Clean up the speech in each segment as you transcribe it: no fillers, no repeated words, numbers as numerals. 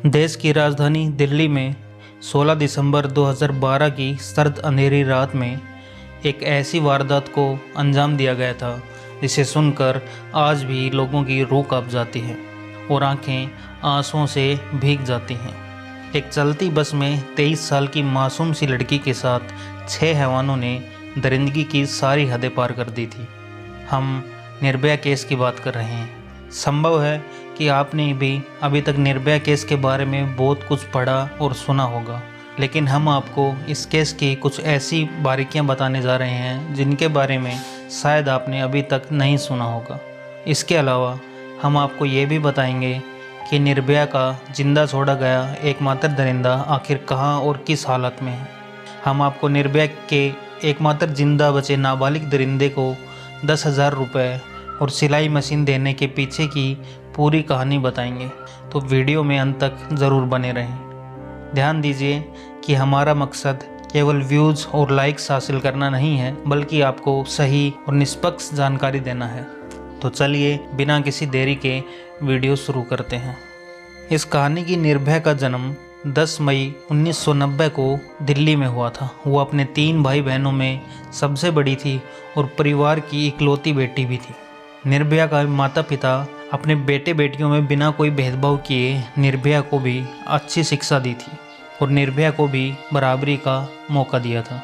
देश की राजधानी दिल्ली में 16 दिसंबर 2012 की सर्द अंधेरी रात में एक ऐसी वारदात को अंजाम दिया गया था जिसे सुनकर आज भी लोगों की रूह कांप जाती है और आंखें आंसुओं से भीग जाती हैं। एक चलती बस में 23 साल की मासूम सी लड़की के साथ 6 हैवानों ने दरिंदगी की सारी हदें पार कर दी थी। हम निर्भया केस की बात कर रहे हैं। संभव है कि आपने भी अभी तक निर्भया केस के बारे में बहुत कुछ पढ़ा और सुना होगा, लेकिन हम आपको इस केस की कुछ ऐसी बारीकियां बताने जा रहे हैं जिनके बारे में शायद आपने अभी तक नहीं सुना होगा। इसके अलावा हम आपको ये भी बताएंगे कि निर्भया का जिंदा छोड़ा गया एकमात्र दरिंदा आखिर कहाँ और किस हालत में है। हम आपको निर्भया के एकमात्र जिंदा बचे नाबालिग दरिंदे को 10,000 रुपये और सिलाई मशीन देने के पीछे की पूरी कहानी बताएंगे, तो वीडियो में अंत तक ज़रूर बने रहें। ध्यान दीजिए कि हमारा मकसद केवल व्यूज़ और लाइक्स हासिल करना नहीं है, बल्कि आपको सही और निष्पक्ष जानकारी देना है। तो चलिए बिना किसी देरी के वीडियो शुरू करते हैं। इस कहानी की निर्भया का जन्म 10 मई 1990 को दिल्ली में हुआ था। वो अपने 3 भाई बहनों में सबसे बड़ी थी और परिवार की इकलौती बेटी भी थी। निर्भया का माता पिता अपने बेटे बेटियों में बिना कोई भेदभाव किए निर्भया को भी अच्छी शिक्षा दी थी और निर्भया को भी बराबरी का मौका दिया था।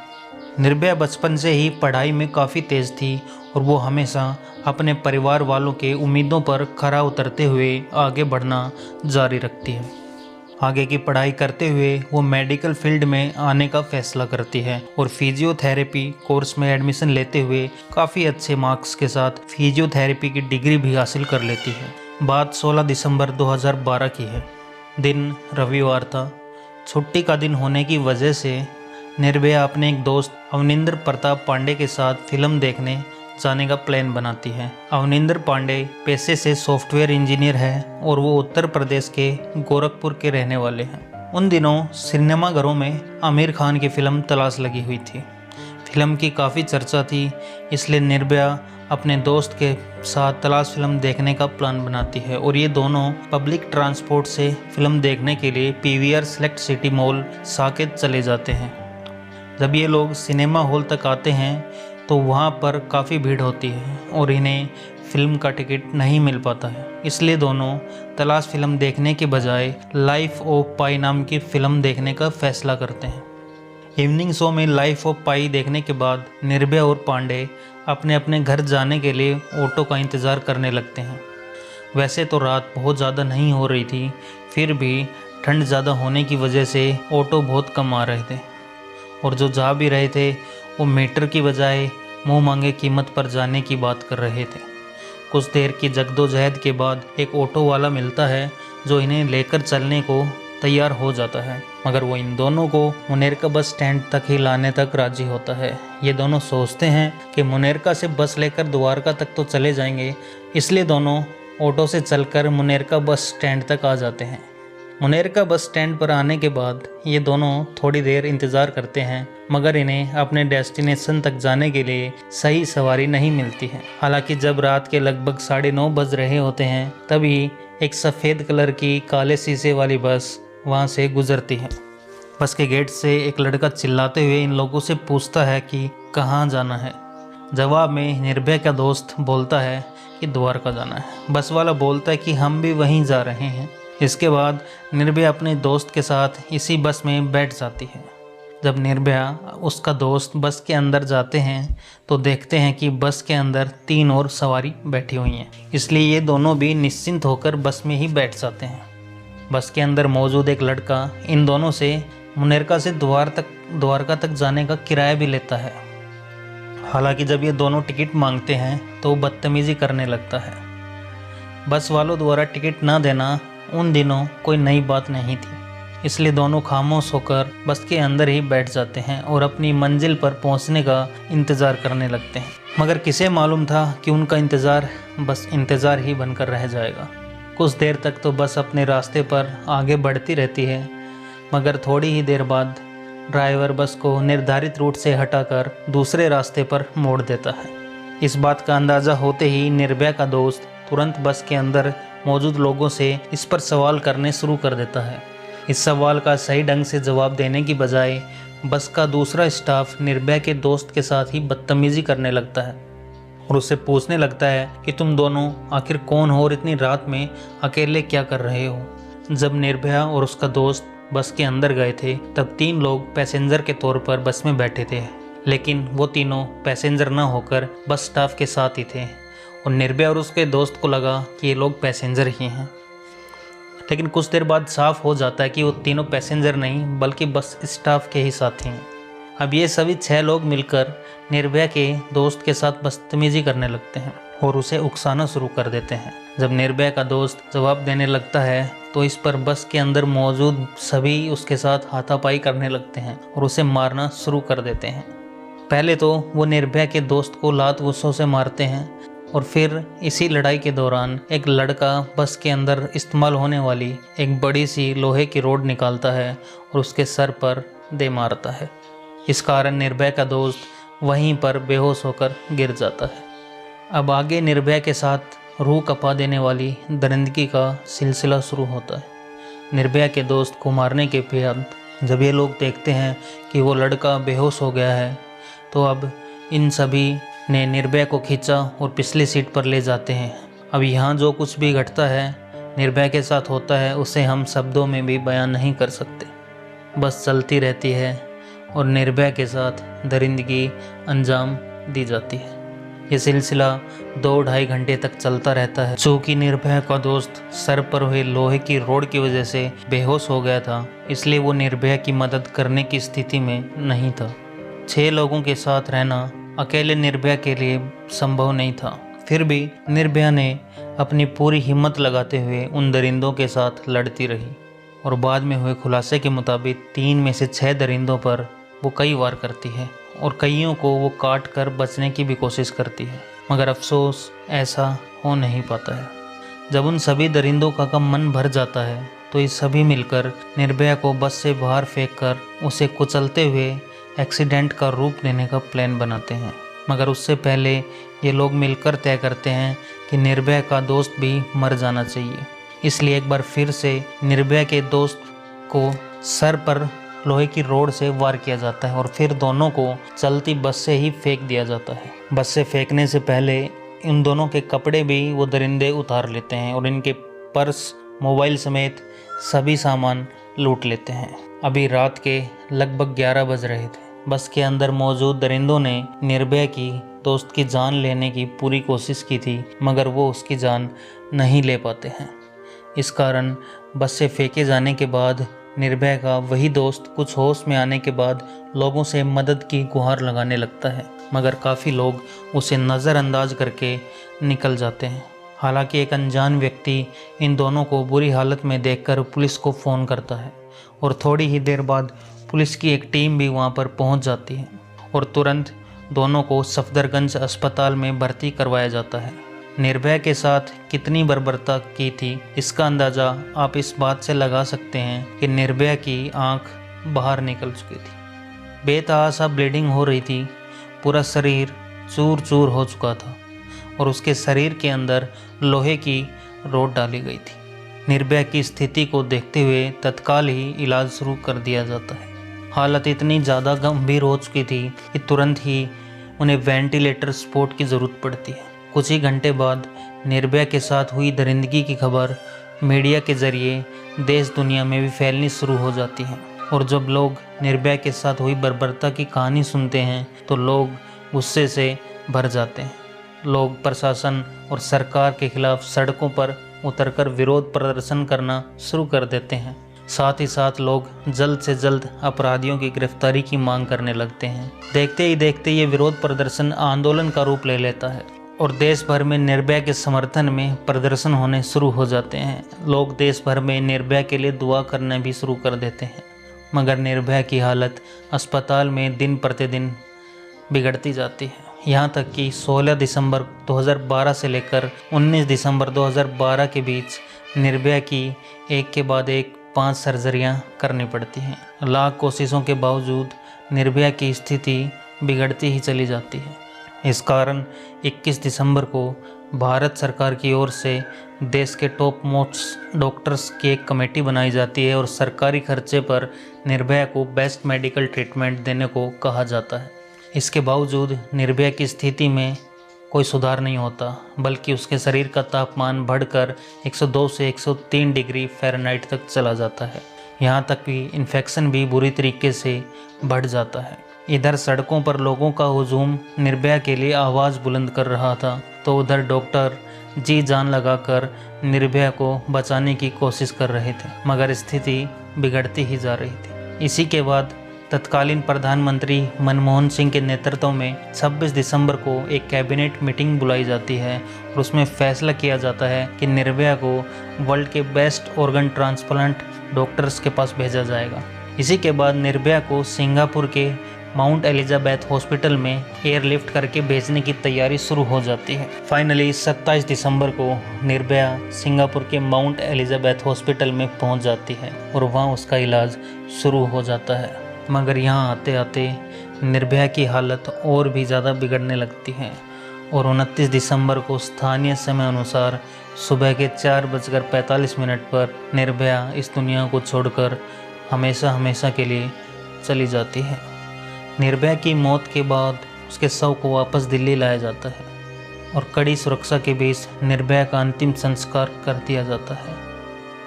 निर्भया बचपन से ही पढ़ाई में काफ़ी तेज़ थी और वो हमेशा अपने परिवार वालों के उम्मीदों पर खरा उतरते हुए आगे बढ़ना जारी रखती है। आगे की पढ़ाई करते हुए वो मेडिकल फील्ड में आने का फैसला करती है और फिजियोथेरेपी कोर्स में एडमिशन लेते हुए काफ़ी अच्छे मार्क्स के साथ फिजियोथेरेपी की डिग्री भी हासिल कर लेती है। बात 16 दिसंबर 2012 की है। दिन रविवार था। छुट्टी का दिन होने की वजह से निर्भया अपने एक दोस्त अवनिंदर प्रताप पांडे के साथ फिल्म देखने जाने का प्लान बनाती है। अवनिंदर पांडे पेशे से सॉफ्टवेयर इंजीनियर है और वो उत्तर प्रदेश के गोरखपुर के रहने वाले हैं। उन दिनों सिनेमाघरों में आमिर खान की फिल्म तलाश लगी हुई थी। फिल्म की काफ़ी चर्चा थी, इसलिए निर्भया अपने दोस्त के साथ तलाश फिल्म देखने का प्लान बनाती है और ये दोनों पब्लिक ट्रांसपोर्ट से फिल्म देखने के लिए PVR select city mall Saket चले जाते हैं। जब ये लोग सिनेमा हॉल तक आते हैं तो वहाँ पर काफ़ी भीड़ होती है और इन्हें फिल्म का टिकट नहीं मिल पाता है, इसलिए दोनों तलाश फिल्म देखने के बजाय लाइफ ऑफ पाई नाम की फ़िल्म देखने का फैसला करते हैं। इवनिंग शो में लाइफ ऑफ पाई देखने के बाद निर्भया और पांडे अपने अपने घर जाने के लिए ऑटो का इंतज़ार करने लगते हैं। वैसे तो रात बहुत ज़्यादा नहीं हो रही थी, फिर भी ठंड ज़्यादा होने की वजह से ऑटो बहुत कम आ रहे थे और जो जा भी रहे थे वो मीटर की बजाय मुंह मांगे कीमत पर जाने की बात कर रहे थे। कुछ देर की जद्दोजहद के बाद एक ऑटो वाला मिलता है जो इन्हें लेकर चलने को तैयार हो जाता है, मगर वो इन दोनों को मुनेरका बस स्टैंड तक ही लाने तक राजी होता है। ये दोनों सोचते हैं कि मुनेरका से बस लेकर द्वारका तक तो चले जाएंगे, इसलिए दोनों ऑटो से चलकर मुनेरका बस स्टैंड तक आ जाते हैं। मुनेरका बस स्टैंड पर आने के बाद ये दोनों थोड़ी देर इंतज़ार करते हैं, मगर इन्हें अपने डेस्टिनेशन तक जाने के लिए सही सवारी नहीं मिलती है। हालांकि जब रात के लगभग 9:30 बज रहे होते हैं तभी एक सफ़ेद कलर की काले शीशे वाली बस वहाँ से गुजरती है। बस के गेट से एक लड़का चिल्लाते हुए इन लोगों से पूछता है कि कहाँ जाना है। जवाब में निर्भया का दोस्त बोलता है कि द्वारका जाना है। बस वाला बोलता है कि हम भी वहीं जा रहे हैं। इसके बाद निर्भया अपने दोस्त के साथ इसी बस में बैठ जाती है। जब निर्भया उसका दोस्त बस के अंदर जाते हैं तो देखते हैं कि बस के अंदर 3 और सवारी बैठी हुई हैं, इसलिए ये दोनों भी निश्चिंत होकर बस में ही बैठ जाते हैं। बस के अंदर मौजूद एक लड़का इन दोनों से मुनेरका से द्वारका तक जाने का किराया भी लेता है। हालांकि जब ये दोनों टिकट मांगते हैं तो बदतमीज़ी करने लगता है। बस वालों द्वारा टिकट ना देना उन दिनों कोई नई बात नहीं थी, इसलिए दोनों खामोश होकर बस के अंदर ही बैठ जाते हैं और अपनी मंजिल पर पहुंचने का इंतज़ार करने लगते हैं। मगर किसे मालूम था कि उनका इंतज़ार बस इंतज़ार ही बनकर रह जाएगा। कुछ देर तक तो बस अपने रास्ते पर आगे बढ़ती रहती है, मगर थोड़ी ही देर बाद ड्राइवर बस को निर्धारित रूट से हटाकर दूसरे रास्ते पर मोड़ देता है। इस बात का अंदाज़ा होते ही निर्भया का दोस्त तुरंत बस के अंदर मौजूद लोगों से इस पर सवाल करने शुरू कर देता है। इस सवाल का सही ढंग से जवाब देने की बजाय बस का दूसरा स्टाफ निर्भया के दोस्त के साथ ही बदतमीजी करने लगता है और उससे पूछने लगता है कि तुम दोनों आखिर कौन हो और इतनी रात में अकेले क्या कर रहे हो। जब निर्भया और उसका दोस्त बस के अंदर गए थे तब 3 लोग पैसेंजर के तौर पर बस में बैठे थे, लेकिन वो तीनों पैसेंजर न होकर बस स्टाफ के साथ ही थे और निर्भया और उसके दोस्त को लगा कि ये लोग पैसेंजर ही हैं। लेकिन कुछ देर बाद साफ हो जाता है कि वो तीनों पैसेंजर नहीं बल्कि बस स्टाफ के ही साथी हैं। अब ये सभी 6 लोग मिलकर निर्भया के दोस्त के साथ बदतमीजी करने लगते हैं और उसे उकसाना शुरू कर देते हैं। जब निर्भया का दोस्त जवाब देने लगता है तो इस पर बस के अंदर मौजूद सभी उसके साथ हाथापाई करने लगते हैं और उसे मारना शुरू कर देते हैं। पहले तो वो निर्भया के दोस्त को लात गुस्सों से मारते हैं और फिर इसी लड़ाई के दौरान एक लड़का बस के अंदर इस्तेमाल होने वाली एक बड़ी सी लोहे की रॉड निकालता है और उसके सर पर दे मारता है। इस कारण निर्भया का दोस्त वहीं पर बेहोश होकर गिर जाता है। अब आगे निर्भया के साथ रूह कपा देने वाली दरिंदगी का सिलसिला शुरू होता है। निर्भया के दोस्त को मारने के बाद जब ये लोग देखते हैं कि वो लड़का बेहोश हो गया है तो अब इन सभी ने निर्भया को खींचा और पिछली सीट पर ले जाते हैं। अब यहाँ जो कुछ भी घटता है निर्भया के साथ होता है उसे हम शब्दों में भी बयान नहीं कर सकते। बस चलती रहती है और निर्भया के साथ दरिंदगी अंजाम दी जाती है। ये सिलसिला 2-2.5 घंटे तक चलता रहता है। चूँकि निर्भया का दोस्त सर पर हुए लोहे की रोड की वजह से बेहोश हो गया था, इसलिए वो निर्भया की मदद करने की स्थिति में नहीं था। 6 लोगों के साथ रहना अकेले निर्भया के लिए संभव नहीं था। फिर भी निर्भया ने अपनी पूरी हिम्मत लगाते हुए उन दरिंदों के साथ लड़ती रही और बाद में हुए खुलासे के मुताबिक 3 में से 6 दरिंदों पर वो कई वार करती है और कईयों को वो काट कर बचने की भी कोशिश करती है, मगर अफसोस ऐसा हो नहीं पाता है। जब उन सभी दरिंदों का मन भर जाता है तो ये सभी मिलकर निर्भया को बस से बाहर फेंककर उसे कुचलते हुए एक्सीडेंट का रूप देने का प्लान बनाते हैं। मगर उससे पहले ये लोग मिलकर तय करते हैं कि निर्भया का दोस्त भी मर जाना चाहिए। इसलिए एक बार फिर से निर्भया के दोस्त को सर पर लोहे की रोड से वार किया जाता है और फिर दोनों को चलती बस से ही फेंक दिया जाता है। बस से फेंकने से पहले इन दोनों के कपड़े भी वो दरिंदे उतार लेते हैं और इनके पर्स, मोबाइल समेत सभी सामान लूट लेते हैं। अभी रात के लगभग 11 बज रहे थे। बस के अंदर मौजूद दरिंदों ने निर्भया की दोस्त की जान लेने की पूरी कोशिश की थी, मगर वो उसकी जान नहीं ले पाते हैं। इस कारण बस से फेंके जाने के बाद निर्भया का वही दोस्त कुछ होश में आने के बाद लोगों से मदद की गुहार लगाने लगता है, मगर काफ़ी लोग उसे नज़रअंदाज करके निकल जाते हैं। हालांकि एक अनजान व्यक्ति इन दोनों को बुरी हालत में देखकर पुलिस को फ़ोन करता है और थोड़ी ही देर बाद पुलिस की एक टीम भी वहां पर पहुंच जाती है और तुरंत दोनों को सफदरगंज अस्पताल में भर्ती करवाया जाता है। निर्भया के साथ कितनी बर्बरता की थी इसका अंदाज़ा आप इस बात से लगा सकते हैं कि निर्भया की आंख बाहर निकल चुकी थी, बेतहाशा ब्लीडिंग हो रही थी, पूरा शरीर चूर चूर हो चुका था और उसके शरीर के अंदर लोहे की रॉड डाली गई थी। निर्भया की स्थिति को देखते हुए तत्काल ही इलाज शुरू कर दिया जाता है। हालत इतनी ज़्यादा गंभीर हो चुकी थी कि तुरंत ही उन्हें वेंटिलेटर सपोर्ट की ज़रूरत पड़ती है। कुछ ही घंटे बाद निर्भया के साथ हुई दरिंदगी की खबर मीडिया के ज़रिए देश दुनिया में भी फैलनी शुरू हो जाती है और जब लोग निर्भया के साथ हुई बर्बरता की कहानी सुनते हैं तो लोग गुस्से से भर जाते हैं। लोग प्रशासन और सरकार के खिलाफ सड़कों पर उतरकर विरोध प्रदर्शन करना शुरू कर देते हैं। साथ ही साथ लोग जल्द से जल्द अपराधियों की गिरफ्तारी की मांग करने लगते हैं। देखते ही देखते ये विरोध प्रदर्शन आंदोलन का रूप ले लेता है और देश भर में निर्भया के समर्थन में प्रदर्शन होने शुरू हो जाते हैं। लोग देश भर में निर्भया के लिए दुआ करना भी शुरू कर देते हैं, मगर निर्भया की हालत अस्पताल में दिन प्रतिदिन बिगड़ती जाती है। यहाँ तक कि 16 दिसंबर 2012 से लेकर 19 दिसंबर 2012 के बीच निर्भया की एक के बाद एक 5 सर्जरियाँ करनी पड़ती हैं। लाख कोशिशों के बावजूद निर्भया की स्थिति बिगड़ती ही चली जाती है। इस कारण 21 दिसंबर को भारत सरकार की ओर से देश के टॉप मोस्ट डॉक्टर्स की एक कमेटी बनाई जाती है और सरकारी खर्चे पर निर्भया को बेस्ट मेडिकल ट्रीटमेंट देने को कहा जाता है। इसके बावजूद निर्भया की स्थिति में कोई सुधार नहीं होता, बल्कि उसके शरीर का तापमान बढ़कर 102 से 103 डिग्री फ़ारेनहाइट तक चला जाता है। यहाँ तक कि इन्फेक्शन भी बुरी तरीके से बढ़ जाता है। इधर सड़कों पर लोगों का हुजूम निर्भया के लिए आवाज़ बुलंद कर रहा था, तो उधर डॉक्टर जी जान लगाकर निर्भया को बचाने की कोशिश कर रहे थे, मगर स्थिति बिगड़ती ही जा रही थी। इसी के बाद तत्कालीन प्रधानमंत्री मनमोहन सिंह के नेतृत्व में 26 दिसंबर को एक कैबिनेट मीटिंग बुलाई जाती है और उसमें फैसला किया जाता है कि निर्भया को वर्ल्ड के बेस्ट ऑर्गन ट्रांसप्लांट डॉक्टर्स के पास भेजा जाएगा। इसी के बाद निर्भया को सिंगापुर के माउंट एलिजाबेथ हॉस्पिटल में एयरलिफ्ट करके भेजने की तैयारी शुरू हो जाती है। फाइनली 27 दिसंबर को निर्भया सिंगापुर के माउंट एलिजाबेथ हॉस्पिटल में पहुंच जाती है और वहां उसका इलाज शुरू हो जाता है। मगर यहाँ आते आते निर्भया की हालत और भी ज़्यादा बिगड़ने लगती है और 29 दिसंबर को स्थानीय समय अनुसार सुबह के 4:45 पर निर्भया इस दुनिया को छोड़कर हमेशा हमेशा के लिए चली जाती है। निर्भया की मौत के बाद उसके शव को वापस दिल्ली लाया जाता है और कड़ी सुरक्षा के बीच निर्भया का अंतिम संस्कार कर दिया जाता है।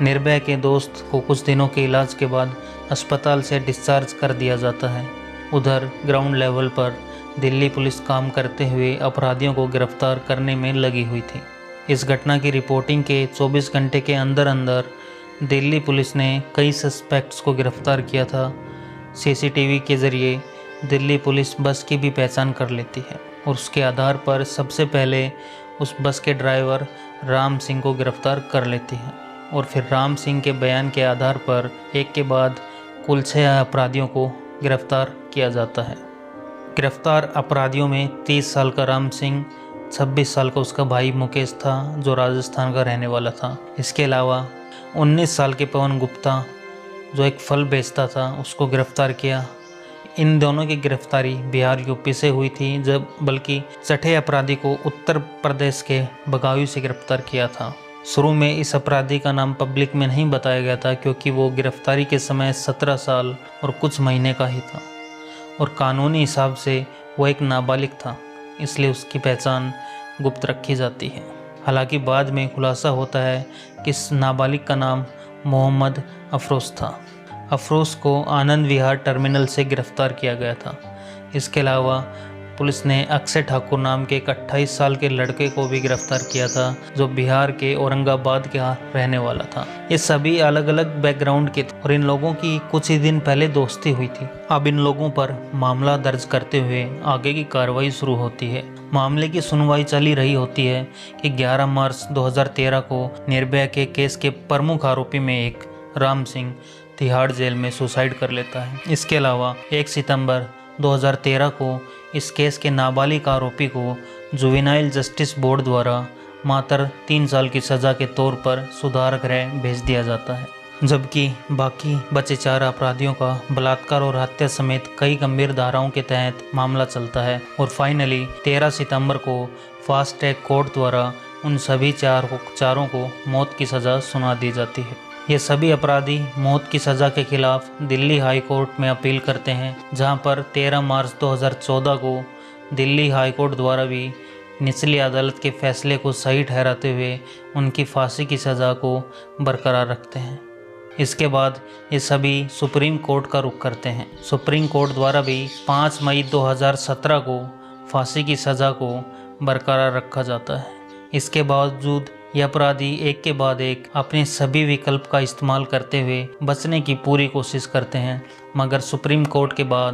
निर्भया के दोस्त को कुछ दिनों के इलाज के बाद अस्पताल से डिस्चार्ज कर दिया जाता है। उधर ग्राउंड लेवल पर दिल्ली पुलिस काम करते हुए अपराधियों को गिरफ्तार करने में लगी हुई थी। इस घटना की रिपोर्टिंग के 24 घंटे के अंदर अंदर दिल्ली पुलिस ने कई सस्पेक्ट्स को गिरफ्तार किया था। सीसीटीवी के ज़रिए दिल्ली पुलिस बस की भी पहचान कर लेती है और उसके आधार पर सबसे पहले उस बस के ड्राइवर राम सिंह को गिरफ्तार कर लेती है और फिर राम सिंह के बयान के आधार पर एक के बाद कुल 6 अपराधियों को गिरफ्तार किया जाता है। गिरफ्तार अपराधियों में 30 साल का राम सिंह, 26 साल का उसका भाई मुकेश था जो राजस्थान का रहने वाला था। इसके अलावा 19 साल के पवन गुप्ता जो एक फल बेचता था उसको गिरफ्तार किया। इन दोनों की गिरफ्तारी बिहार यूपी से हुई थी, जब बल्कि छठे अपराधी को उत्तर प्रदेश के बगायू से गिरफ्तार किया था। शुरू में इस अपराधी का नाम पब्लिक में नहीं बताया गया था क्योंकि वो गिरफ्तारी के समय 17 साल और कुछ महीने का ही था और कानूनी हिसाब से वो एक नाबालिग था, इसलिए उसकी पहचान गुप्त रखी जाती है। हालांकि बाद में खुलासा होता है कि इस नाबालिग का नाम मोहम्मद अफरोज था। अफरोज को आनंद विहार टर्मिनल से गिरफ्तार किया गया था। इसके अलावा पुलिस ने अक्षय ठाकुर नाम के एक 28 साल के लड़के को भी गिरफ्तार किया था जो बिहार के औरंगाबाद का रहने वाला था। ये सभी अलग अलग बैकग्राउंड के थे और इन लोगों की कुछ ही दिन पहले दोस्ती हुई थी। अब इन लोगों पर मामला दर्ज करते हुए आगे की कार्रवाई शुरू होती है। मामले की सुनवाई चली रही होती है कि 11 मार्च 2013 को निर्भया के केस के प्रमुख आरोपी में एक राम सिंह तिहाड़ जेल में सुसाइड कर लेता है। इसके अलावा 1 सितंबर 2013 को इस केस के नाबालिग आरोपी को जुवेनाइल जस्टिस बोर्ड द्वारा मात्र 3 साल की सज़ा के तौर पर सुधार गृह भेज दिया जाता है, जबकि बाकी बचे 4 अपराधियों का बलात्कार और हत्या समेत कई गंभीर धाराओं के तहत मामला चलता है और फाइनली 13 सितंबर को फास्ट ट्रैक कोर्ट द्वारा उन सभी चारों को मौत की सज़ा सुना दी जाती है। ये सभी अपराधी मौत की सज़ा के खिलाफ दिल्ली हाई कोर्ट में अपील करते हैं, जहां पर 13 मार्च 2014 को दिल्ली हाई कोर्ट द्वारा भी निचली अदालत के फैसले को सही ठहराते हुए उनकी फांसी की सज़ा को बरकरार रखते हैं। इसके बाद ये सभी सुप्रीम कोर्ट का रुख करते हैं। सुप्रीम कोर्ट द्वारा भी 5 मई 2017 को फांसी की सज़ा को बरकरार रखा जाता है। इसके बावजूद ये अपराधी एक के बाद एक अपने सभी विकल्प का इस्तेमाल करते हुए बचने की पूरी कोशिश करते हैं, मगर सुप्रीम कोर्ट के बाद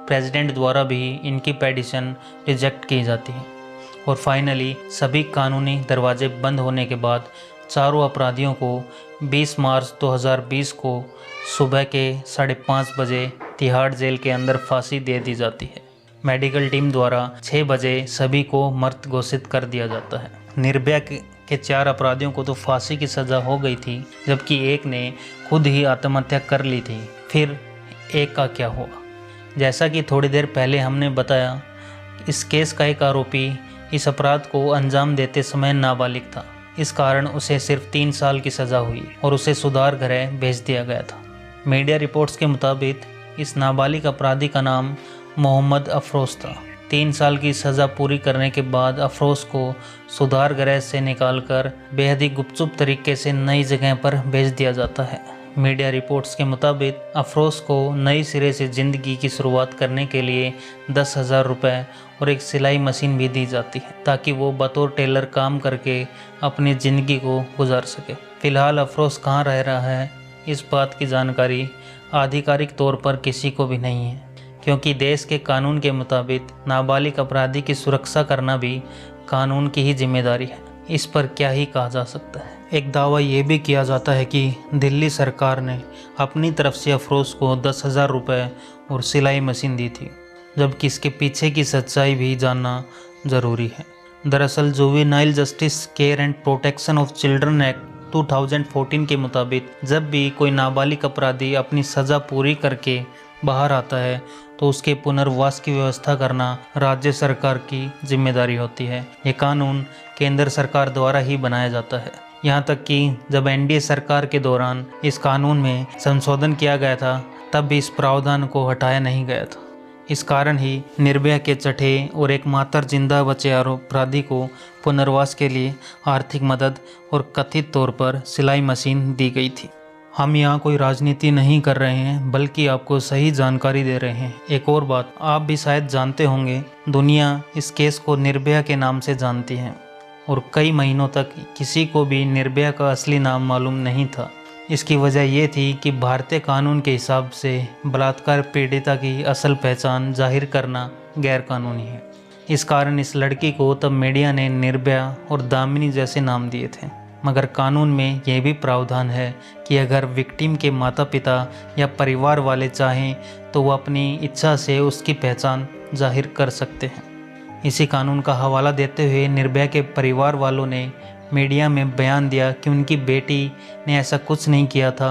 प्रेसिडेंट द्वारा भी इनकी पेटिशन रिजेक्ट की जाती है और फाइनली सभी कानूनी दरवाजे बंद होने के बाद चारों अपराधियों को 20 मार्च 2020 को सुबह के 5:30 बजे तिहाड़ जेल के अंदर फांसी दे दी जाती है। मेडिकल टीम द्वारा 6 बजे सभी को मृत घोषित कर दिया जाता है। निर्भया के 4 अपराधियों को तो फांसी की सज़ा हो गई थी, जबकि एक ने खुद ही आत्महत्या कर ली थी। फिर एक का क्या हुआ? जैसा कि थोड़ी देर पहले हमने बताया, इस केस का एक आरोपी इस अपराध को अंजाम देते समय नाबालिग था। इस कारण उसे सिर्फ 3 साल की सज़ा हुई और उसे सुधार गृह भेज दिया गया था। मीडिया रिपोर्ट्स के मुताबिक इस नाबालिग अपराधी का नाम मोहम्मद अफरोज़ था। 3 साल की सज़ा पूरी करने के बाद अफरोज़ को सुधार गृह से निकालकर बेहद ही गुपचुप तरीके से नई जगह पर भेज दिया जाता है। मीडिया रिपोर्ट्स के मुताबिक अफरोज़ को नई सिरे से ज़िंदगी की शुरुआत करने के लिए 10,000 रुपये और एक सिलाई मशीन भी दी जाती है ताकि वो बतौर टेलर काम करके अपनी ज़िंदगी को गुजार सके। फ़िलहाल अफरोज़ कहाँ रह रहा है, इस बात की जानकारी आधिकारिक तौर पर किसी को भी नहीं है, क्योंकि देश के कानून के मुताबिक नाबालिग अपराधी की सुरक्षा करना भी कानून की ही जिम्मेदारी है। इस पर क्या ही कहा जा सकता है। एक दावा ये भी किया जाता है कि दिल्ली सरकार ने अपनी तरफ से अफरोज़ को 10,000 रुपये और सिलाई मशीन दी थी, जबकि इसके पीछे की सच्चाई भी जानना ज़रूरी है। दरअसल juvenile justice care and protection of children act 2014 के मुताबिक जब भी कोई नाबालिग अपराधी अपनी सज़ा पूरी करके बाहर आता है तो उसके पुनर्वास की व्यवस्था करना राज्य सरकार की जिम्मेदारी होती है। ये कानून केंद्र सरकार द्वारा ही बनाया जाता है। यहाँ तक कि जब एनडीए सरकार के दौरान इस कानून में संशोधन किया गया था तब भी इस प्रावधान को हटाया नहीं गया था। इस कारण ही निर्भया के चटे और एकमात्र जिंदा बचे अपराधी को पुनर्वास के लिए आर्थिक मदद और कथित तौर पर सिलाई मशीन दी गई थी। हम यहाँ कोई राजनीति नहीं कर रहे हैं, बल्कि आपको सही जानकारी दे रहे हैं। एक और बात आप भी शायद जानते होंगे, दुनिया इस केस को निर्भया के नाम से जानती है और कई महीनों तक किसी को भी निर्भया का असली नाम मालूम नहीं था। इसकी वजह ये थी कि भारतीय कानून के हिसाब से बलात्कार पीड़िता की असल पहचान जाहिर करना गैर कानूनी है। इस कारण इस लड़की को तब मीडिया ने निर्भया और दामिनी जैसे नाम दिए थे। मगर कानून में यह भी प्रावधान है कि अगर विक्टिम के माता पिता या परिवार वाले चाहें तो वह अपनी इच्छा से उसकी पहचान जाहिर कर सकते हैं। इसी कानून का हवाला देते हुए निर्भया के परिवार वालों ने मीडिया में बयान दिया कि उनकी बेटी ने ऐसा कुछ नहीं किया था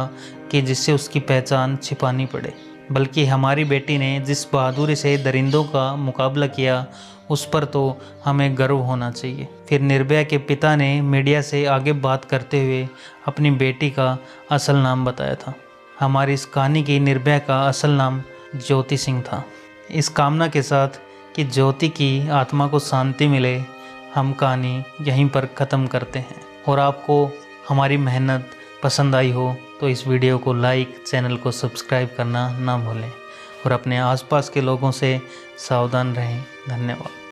कि जिससे उसकी पहचान छिपानी पड़े, बल्कि हमारी बेटी ने जिस बहादुरी से दरिंदों का मुकाबला किया उस पर तो हमें गर्व होना चाहिए। फिर निर्भया के पिता ने मीडिया से आगे बात करते हुए अपनी बेटी का असल नाम बताया था। हमारी इस कहानी की निर्भया का असल नाम ज्योति सिंह था। इस कामना के साथ कि ज्योति की आत्मा को शांति मिले, हम कहानी यहीं पर ख़त्म करते हैं। और आपको हमारी मेहनत पसंद आई हो तो इस वीडियो को लाइक, चैनल को सब्सक्राइब करना ना भूलें और अपने आसपास के लोगों से सावधान रहें। धन्यवाद।